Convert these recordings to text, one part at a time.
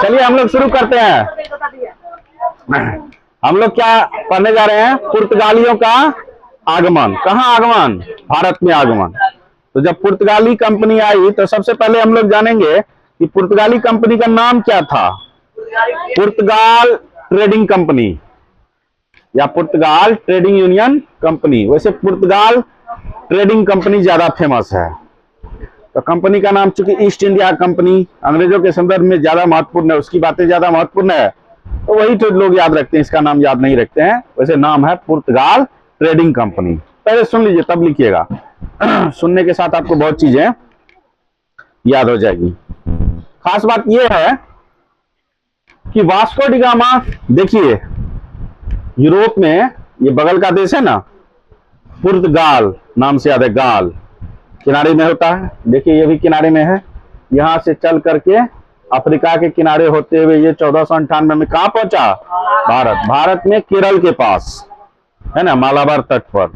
चलिए हम लोग शुरू करते हैं। हम लोग क्या पढ़ने जा रहे हैं? पुर्तगालियों का आगमन। कहाँ आगमन? भारत में आगमन। तो जब पुर्तगाली कंपनी आई तो सबसे पहले हम लोग जानेंगे कि पुर्तगाली कंपनी का नाम क्या था। पुर्तगाल ट्रेडिंग कंपनी या पुर्तगाल ट्रेडिंग यूनियन कंपनी। वैसे पुर्तगाल ट्रेडिंग कंपनी ज्यादा फेमस है। तो कंपनी का नाम चूंकि ईस्ट इंडिया कंपनी अंग्रेजों के संदर्भ में ज्यादा महत्वपूर्ण है, उसकी बातें ज्यादा महत्वपूर्ण है, तो वही तो लोग याद रखते हैं, इसका नाम याद नहीं रखते हैं। वैसे नाम है पुर्तगाल ट्रेडिंग कंपनी। पहले सुन लीजिए तब लिखिएगा। सुनने के साथ आपको बहुत चीजें याद हो जाएगी। खास बात यह है कि वास्को डी गामा, देखिए यूरोप में ये बगल का देश है ना, पुर्तगाल नाम से याद है, गाल किनारे में होता है। देखिए ये भी किनारे में है। यहां से चल करके अफ्रीका के किनारे होते हुए ये 1498 में कहां पहुंचा? भारत। भारत में केरल के पास है ना, मालाबार तट पर।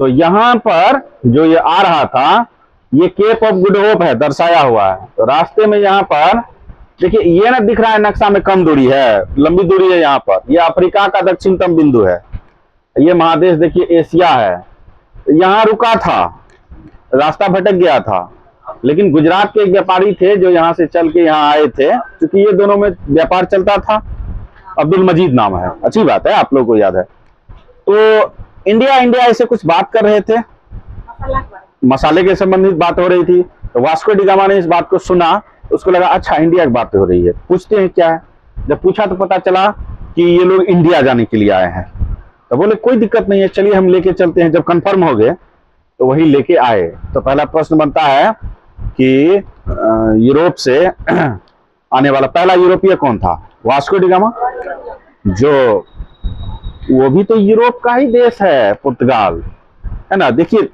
तो यहां पर जो ये आ रहा था, ये केप ऑफ गुड होप है, दर्शाया हुआ है। तो रास्ते में यहां पर देखिए ये ना दिख रहा है नक्शा में, कम दूरी है, लंबी दूरी है। यहाँ पर ये अफ्रीका का दक्षिणतम बिंदु है। ये महादेश देखिए एशिया है। यहां रुका था, रास्ता भटक गया था, लेकिन गुजरात के एक व्यापारी थे जो यहां से चल के यहाँ आए थे, क्योंकि ये दोनों में व्यापार चलता था। अब्दुल मजीद नाम है, अच्छी बात है, आप लोगों को याद है। तो इंडिया ऐसे कुछ बात कर रहे थे, मसाले के संबंधित बात हो रही थी। तो वास्को डी गामा ने इस बात को सुना, उसको लगा अच्छा इंडिया की बात हो रही है, पूछते हैं क्या है। जब पूछा तो पता चला कि ये लोग इंडिया जाने के लिए आए हैं। तो बोले कोई दिक्कत नहीं है, चलिए हम लेके चलते हैं। जब कंफर्म हो गए तो वही लेके आए। तो पहला प्रश्न बनता है कि यूरोप से आने वाला पहला यूरोपीय कौन था? वास्को डी गामा, जो वो भी तो यूरोप का ही देश है, पुर्तगाल है ना। देखिए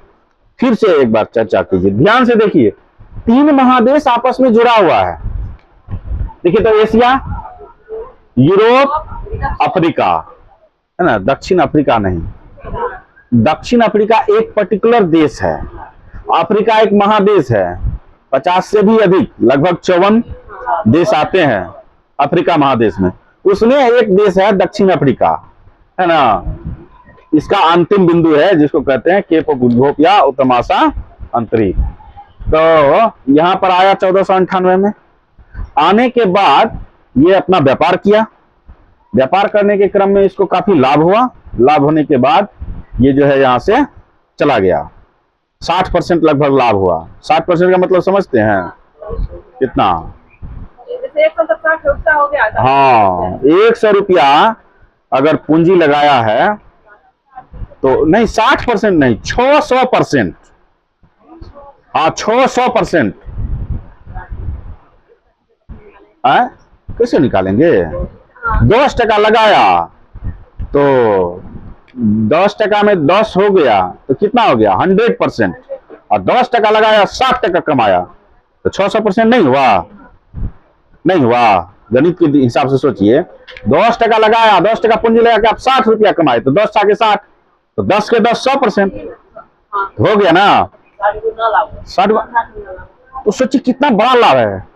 फिर से एक बार चर्चा कीजिए, ध्यान से देखिए, 3 महादेश आपस में जुड़ा हुआ है। देखिए तो एशिया, यूरोप, अफ्रीका है ना, दक्षिण अफ्रीका नहीं। दक्षिण अफ्रीका एक पर्टिकुलर देश है, अफ्रीका एक महादेश है। 50 से भी अधिक, लगभग 54 देश आते हैं अफ्रीका महादेश में। उसमें एक देश है दक्षिण अफ्रीका, है ना। इसका अंतिम बिंदु है जिसको कहते हैं केप ऑफ गुड होप या उत्तमाशा अंतरिक्ष। तो यहां पर आया 1498 में। आने के बाद ये अपना व्यापार किया। व्यापार करने के क्रम में इसको काफी लाभ हुआ। लाभ होने के बाद ये जो है यहां से चला गया। 60% लगभग लाभ हुआ। 60% का मतलब समझते हैं कितना? हाँ, 100 रुपया अगर पूंजी लगाया है तो नहीं, 60% नहीं, 600%। हाँ 600%। कैसे निकालेंगे? 10 टका लगाया तो 10 टका में 10 हो गया तो कितना हो गया? 100%। और 10 टका लगाया, 60 टका कमाया, तो 600% नहीं हुआ? नहीं हुआ। गणित के हिसाब से सोचिए, 10 टका लगाया, 10 टका पूंजी लगा के आप 60 रुपया कमाए, तो 10 के 60, तो 10 के 10 100% हो गया ना। 60। तो सोचिए कितना बड़ा लाभ है।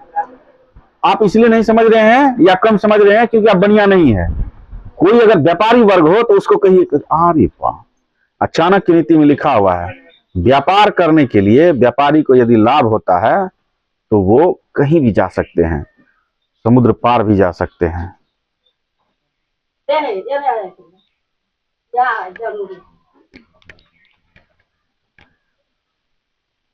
आप इसलिए नहीं समझ रहे हैं या कम समझ रहे हैं क्योंकि आप बढ़िया नहीं है। कोई अगर व्यापारी वर्ग हो तो उसको कहिए अरे वाह, अचानक की नीति में लिखा हुआ है व्यापार करने के लिए व्यापारी को यदि लाभ होता है तो वो कहीं भी जा सकते हैं, समुद्र पार भी जा सकते हैं।